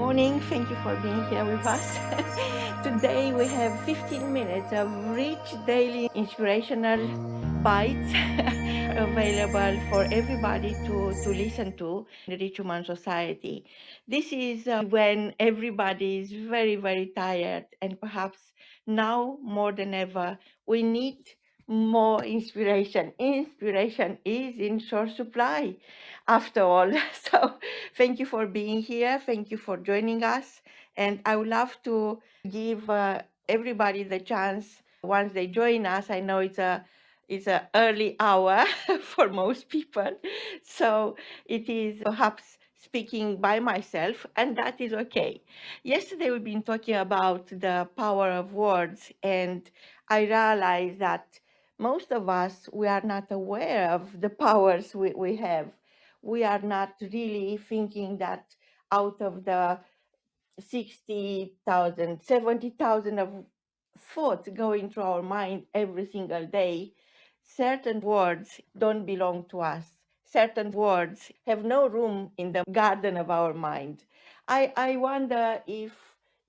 morning. Thank you for being here with us. Today we have 15 minutes of rich daily inspirational bites available for everybody to listen to in the Rich Human Society. This is when everybody is very, very tired, and perhaps now more than ever, we need more inspiration. Inspiration is in short supply after all. So thank you for being here. Thank you for joining us. And I would love to give everybody the chance once they join us. I know it's a early hour for most people, so it is perhaps speaking by myself, and that is okay. Yesterday we've been talking about the power of words, and I realized that most of us we are not aware of the powers we have. We are not really thinking that out of the 60,000, 70,000 of thoughts going through our mind every single day, certain words don't belong to us. Certain words have no room in the garden of our mind. I wonder if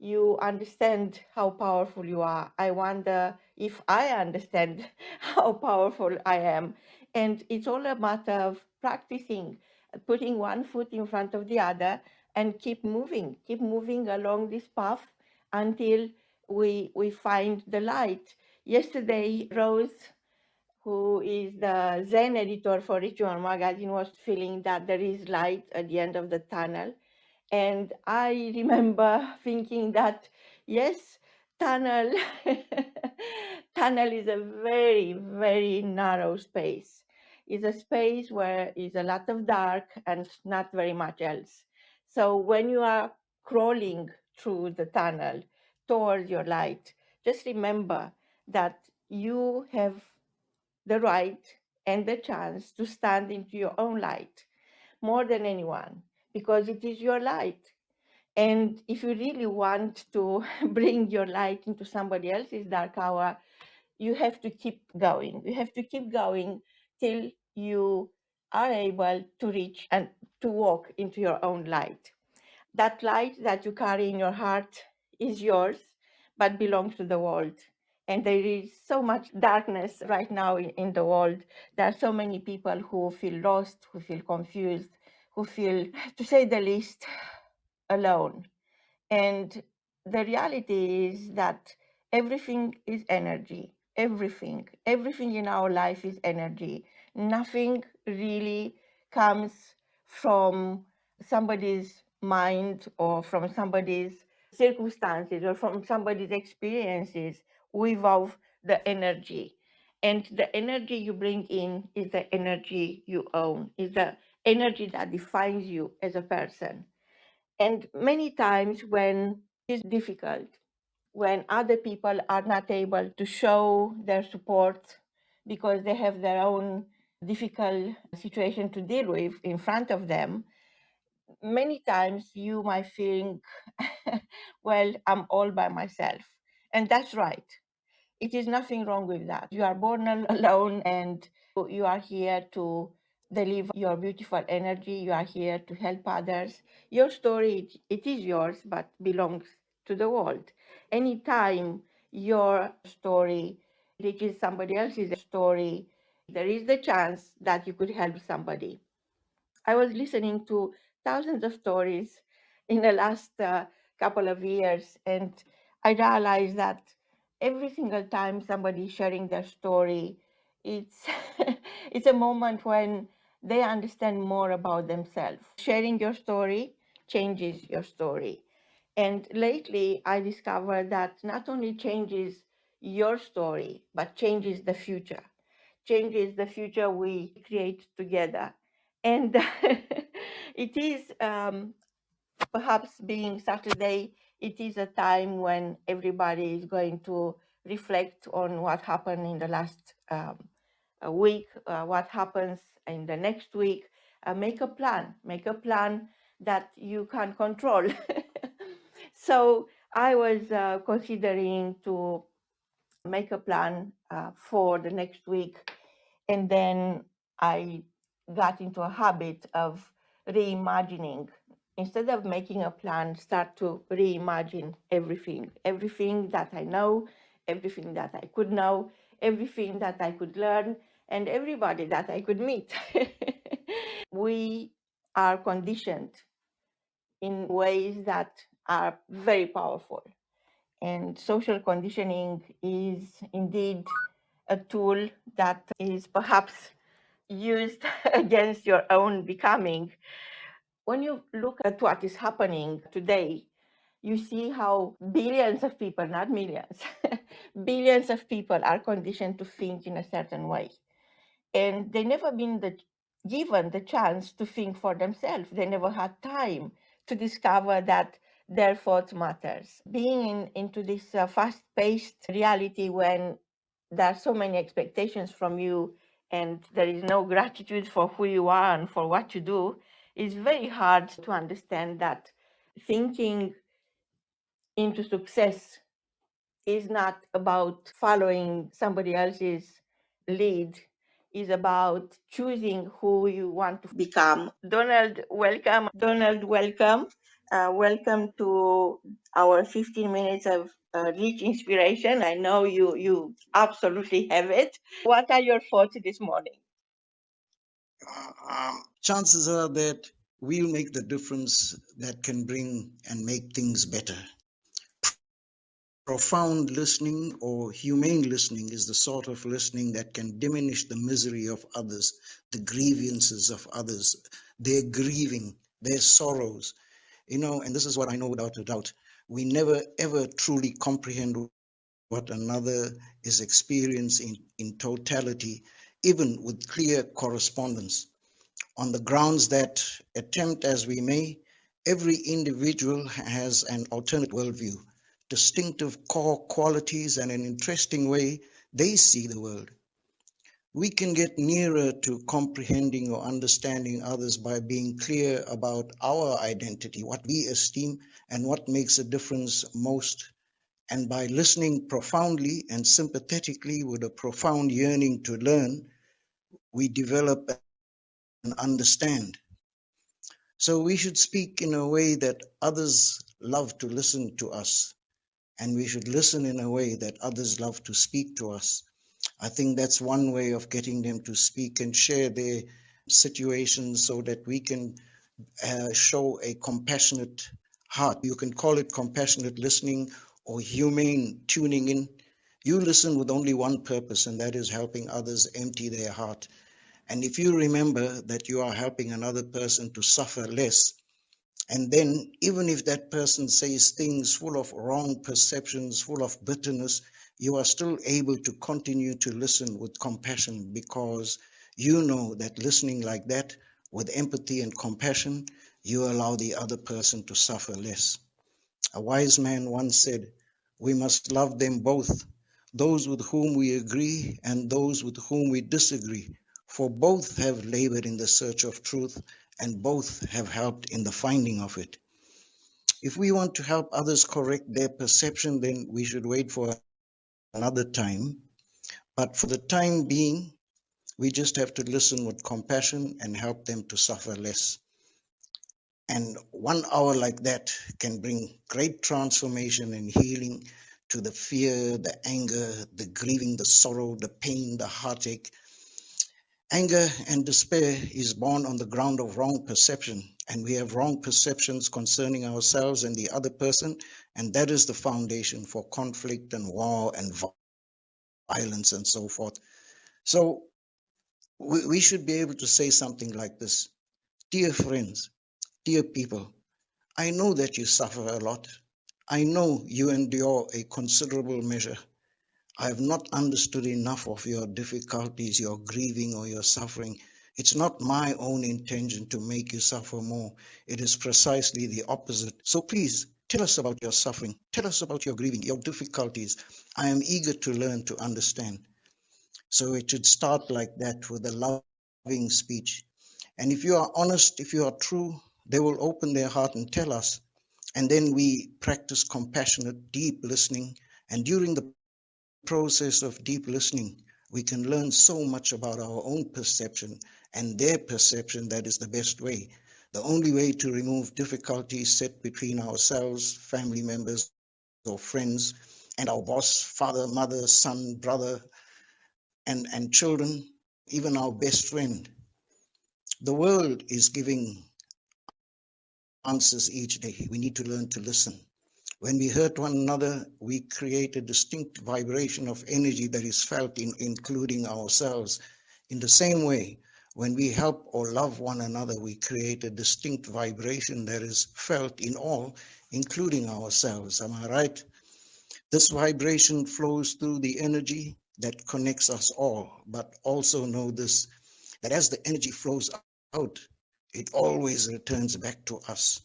you understand how powerful you are. I wonder if I understand how powerful I am. And it's all a matter of practicing, putting one foot in front of the other and keep moving along this path until we find the light. Yesterday, Rose, who is the Zen editor for Ritual Magazine, was feeling that there is light at the end of the tunnel. And I remember thinking that, yes, tunnel, tunnel is a very, very narrow space. It's a space where is a lot of dark and not very much else. So when you are crawling through the tunnel towards your light, just remember that you have the right and the chance to stand into your own light more than anyone, because it is your light. And if you really want to bring your light into somebody else's dark hour, you have to keep going. You have to keep going till you are able to reach and to walk into your own light. That light that you carry in your heart is yours, but belongs to the world. And there is so much darkness right now in the world. There are so many people who feel lost, who feel confused, who feel, to say the least, alone. And the reality is that everything is energy. Everything in our life is energy. Nothing really comes from somebody's mind or from somebody's circumstances or from somebody's experiences without the energy. And the energy you bring in is the energy you own, is the energy that defines you as a person. And many times when it's difficult, when other people are not able to show their support because they have their own difficult situation to deal with in front of them, many times you might think, well, I'm all by myself. And that's right. It is nothing wrong with that. You are born alone and you are here to deliver your beautiful energy. You are here to help others. Your story, it is yours, but belongs to the world. Anytime your story reaches somebody else's story, there is the chance that you could help somebody. I was listening to thousands of stories in the last couple of years, and I realized that every single time somebody is sharing their story, it's it's a moment when they understand more about themselves. Sharing your story changes your story. And lately, I discovered that not only changes your story, but changes the future, changes the future we create together. And it is perhaps being Saturday, it is a time when everybody is going to reflect on what happened in the last week, what happens in the next week. Make a plan that you can control. So I was considering to make a plan for the next week. And then I got into a habit of reimagining. instead of making a plan, start to reimagine everything that I know, everything that I could know, everything that I could learn, and everybody that I could meet. We are conditioned in ways that are very powerful. And social conditioning is indeed a tool that is perhaps used against your own becoming. When you look at what is happening today, you see how billions of people, not millions, billions of people are conditioned to think in a certain way. And they never been given the chance to think for themselves. They never had time to discover that their thoughts matters. Being into this fast-paced reality when there are so many expectations from you and there is no gratitude for who you are and for what you do, is very hard to understand that thinking into success is not about following somebody else's lead, is about choosing who you want to become. Donald, welcome. Donald, welcome. Welcome to our 15 minutes of rich inspiration. I know you absolutely have it. What are your thoughts this morning? Chances are that we'll make the difference that can bring and make things better. Profound listening or humane listening is the sort of listening that can diminish the misery of others, the grievances of others, their grieving, their sorrows. And this is what I know without a doubt. We never ever truly comprehend what another is experiencing in totality, even with clear correspondence. On the grounds that, attempt as we may, every individual has an alternate worldview, distinctive core qualities, and an interesting way they see the world. We can get nearer to comprehending or understanding others by being clear about our identity, what we esteem, and what makes a difference most, and by listening profoundly and sympathetically with a profound yearning to learn, we develop and understand. So we should speak in a way that others love to listen to us, and we should listen in a way that others love to speak to us. I think that's one way of getting them to speak and share their situations so that we can show a compassionate heart. You can call it compassionate listening or humane tuning in. You listen with only one purpose, and that is helping others empty their heart. And if you remember that you are helping another person to suffer less, and then even if that person says things full of wrong perceptions, full of bitterness, you are still able to continue to listen with compassion, because you know that listening like that with empathy and compassion, you allow the other person to suffer less. A wise man once said, "We must love them both, those with whom we agree and those with whom we disagree, for both have labored in the search of truth and both have helped in the finding of it." If we want to help others correct their perception, then we should wait for another time. But for the time being, we just have to listen with compassion and help them to suffer less. And 1 hour like that can bring great transformation and healing to the fear, the anger, the grieving, the sorrow, the pain, the heartache. Anger and despair is born on the ground of wrong perception, and we have wrong perceptions concerning ourselves and the other person, and that is the foundation for conflict and war and violence and so forth. So we should be able to say something like this: "Dear friends, dear people, I know that you suffer a lot. I know you endure a considerable measure. I have not understood enough of your difficulties, your grieving, or your suffering. It's not my own intention to make you suffer more. It is precisely the opposite. So please, tell us about your suffering. Tell us about your grieving, your difficulties. I am eager to learn, to understand." So it should start like that, with a loving speech. And if you are honest, if you are true, they will open their heart and tell us. And then we practice compassionate, deep listening. And during the process of deep listening, we can learn so much about our own perception and their perception. That is the best way. The only way to remove difficulties set between ourselves, family members, or friends, and our boss, father, mother, son, brother, and children, even our best friend. The world is giving answers each day. We need to learn to listen. When we hurt one another, we create a distinct vibration of energy that is felt in including ourselves. In the same way, when we help or love one another, we create a distinct vibration that is felt in all, including ourselves. Am I right? This vibration flows through the energy that connects us all, but also know this, that as the energy flows out, it always returns back to us.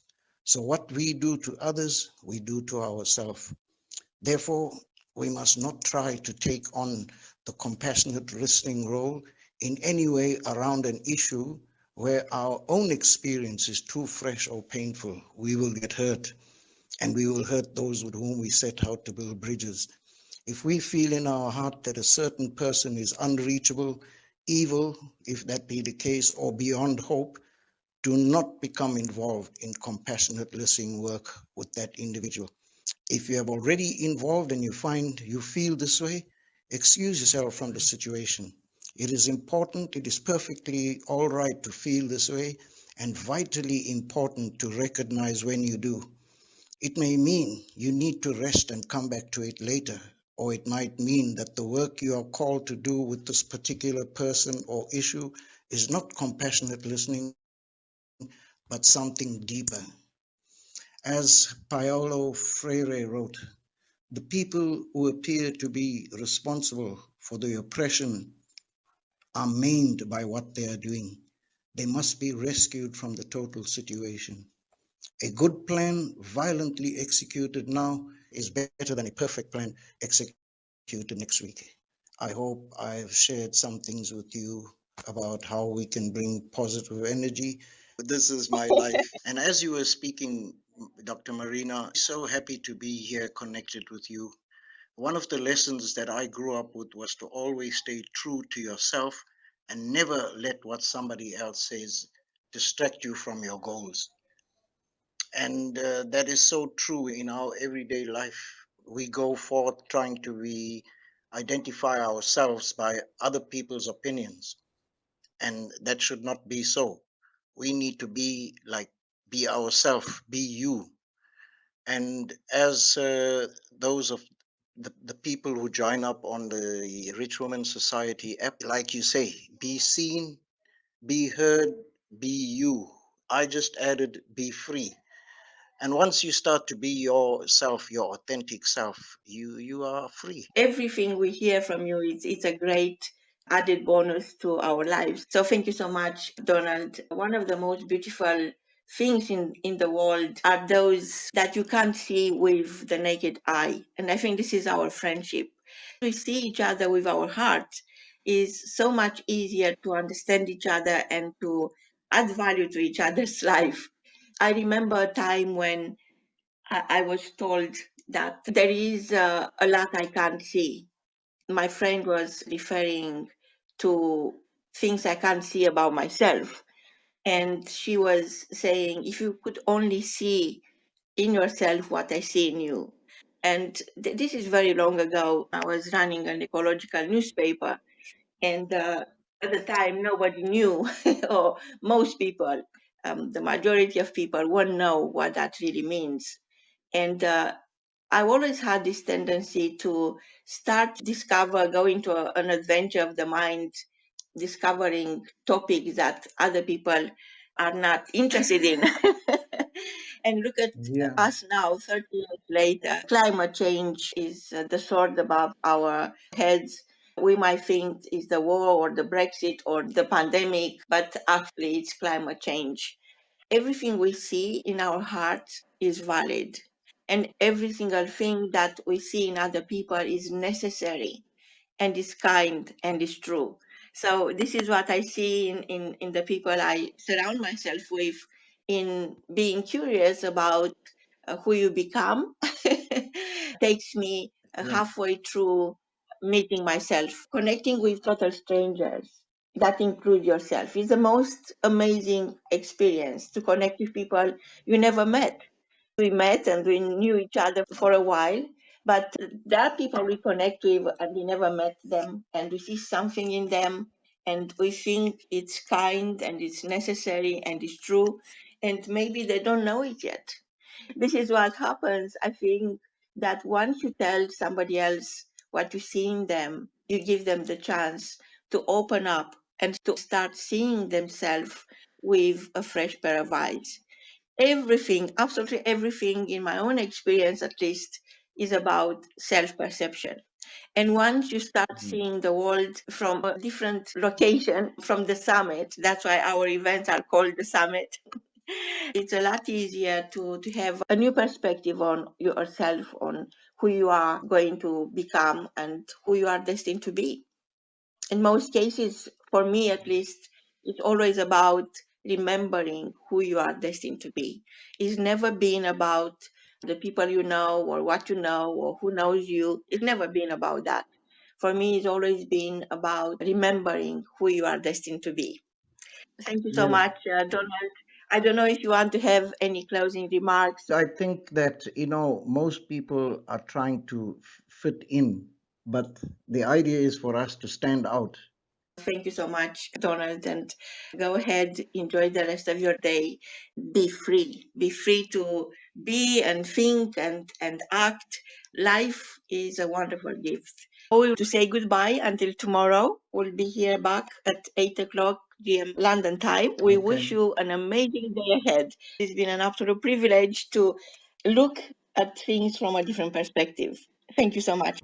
So what we do to others, we do to ourselves. Therefore, we must not try to take on the compassionate listening role in any way around an issue where our own experience is too fresh or painful. We will get hurt, and we will hurt those with whom we set out to build bridges. If we feel in our heart that a certain person is unreachable, evil, if that be the case, or beyond hope, do not become involved in compassionate listening work with that individual. If you have already involved and you find you feel this way, excuse yourself from the situation. It is important, it is perfectly all right to feel this way, and vitally important to recognize when you do. It may mean you need to rest and come back to it later, or it might mean that the work you are called to do with this particular person or issue is not compassionate listening, but something deeper. As Paolo Freire wrote, the people who appear to be responsible for the oppression are maimed by what they are doing. They must be rescued from the total situation. A good plan violently executed now is better than a perfect plan executed next week. I hope I've shared some things with you about how we can bring positive energy. This is my life. And as you were speaking, Dr. Marina, so happy to be here connected with you. One of the lessons that I grew up with was to always stay true to yourself and never let what somebody else says distract you from your goals. And that is so true in our everyday life. We go forth trying to be identify ourselves by other people's opinions, and that should not be so. We need to be like, be ourselves, be you. And as those of the people who join up on the Rich Woman Society app, like you say, be seen, be heard, be you. I just added be free. And once you start to be yourself, your authentic self, you are free. Everything we hear from you, it's a great added bonus to our lives. So thank you so much, Donald. One of the most beautiful things in the world are those that you can't see with the naked eye. And I think this is our friendship. We see each other with our heart is so much easier to understand each other and to add value to each other's life. I remember a time when I was told that there is a lot I can't see. My friend was referring to things I can't see about myself. And she was saying, if you could only see in yourself what I see in you. And this is very long ago. I was running an ecological newspaper, and at the time, nobody knew, or most people, the majority of people won't know what that really means. And I've always had this tendency to start discover, go into an adventure of the mind, discovering topics that other people are not interested in. And look at us now, 30 years later. Climate change is the sword above our heads. We might think it's the war or the Brexit or the pandemic, but actually it's climate change. Everything we see in our heart is valid, and every single thing that we see in other people is necessary and is kind and is true. So this is what I see in the people I surround myself with, in being curious about who you become. Takes me halfway through meeting myself, connecting with total strangers. that include yourself. It's the most amazing experience to connect with people you never met. We met and we knew each other for a while, but there are people we connect with and we never met them, and we see something in them, and we think it's kind and it's necessary and it's true, and maybe they don't know it yet. This is what happens. I think that once you tell somebody else what you see in them, you give them the chance to open up and to start seeing themselves with a fresh pair of eyes. Everything, absolutely everything, in my own experience at least, is about self perception. And once you start Mhm. seeing the world from a different location, from the summit, that's why our events are called the summit, it's a lot easier to have a new perspective on yourself, on who you are going to become and who you are destined to be. In most cases, for me at least, it's always about remembering who you are destined to be. It's never been about the people you know or what you know or who knows you. It's never been about that. For me, it's always been about remembering who you are destined to be. Thank you so Yes, much, Donald. I don't know if you want to have any closing remarks. I think that, most people are trying to fit in, but the idea is for us to stand out. Thank you so much, Donald, and go ahead, enjoy the rest of your day. Be free. Be free to be and think and act. Life is a wonderful gift. To say goodbye until tomorrow. We'll be here back at 8 o'clock GM London time. We Okay. wish you an amazing day ahead. It's been an absolute privilege to look at things from a different perspective. Thank you so much.